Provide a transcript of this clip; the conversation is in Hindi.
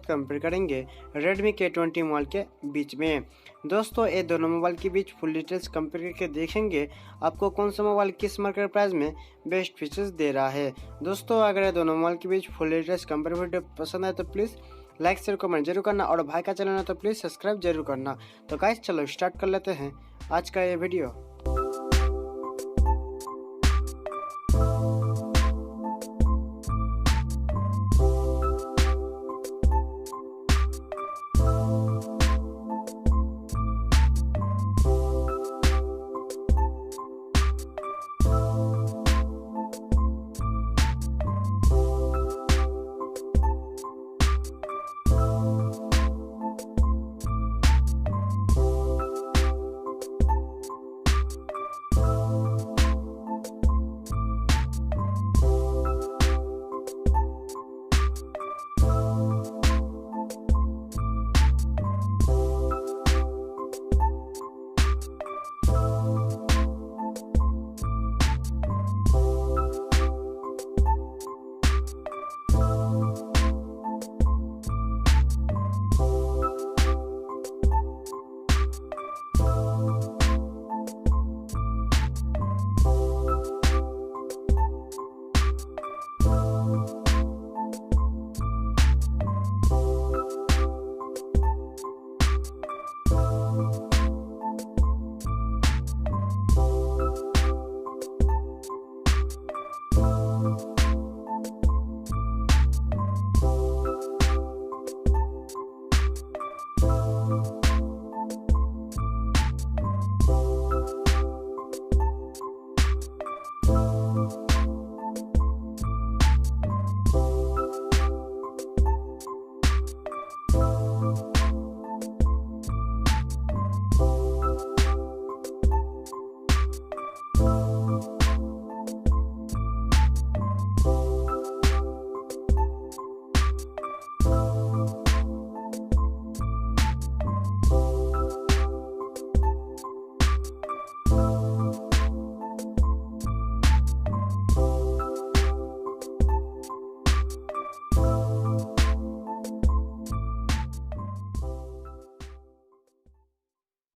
कंपेयर करेंगे Redmi K20 मोबाइल के बीच में। दोस्तों ये दोनों मोबाइल के बीच फुल डिटेल्स कंपेयर करके देखेंगे आपको कौन सा मोबाइल किस मार्केट प्राइस में बेस्ट फीचर्स दे रहा है। दोस्तों अगर ये दोनों मोबाइल के बीच फुल डिटेल्स कंपेयर वीडियो पसंद आए तो प्लीज़ लाइक शेयर कमेंट जरूर करना और भाई का चैनल है तो प्लीज़ सब्सक्राइब जरूर करना। तो गाइस चलो स्टार्ट कर लेते हैं आज का ये वीडियो।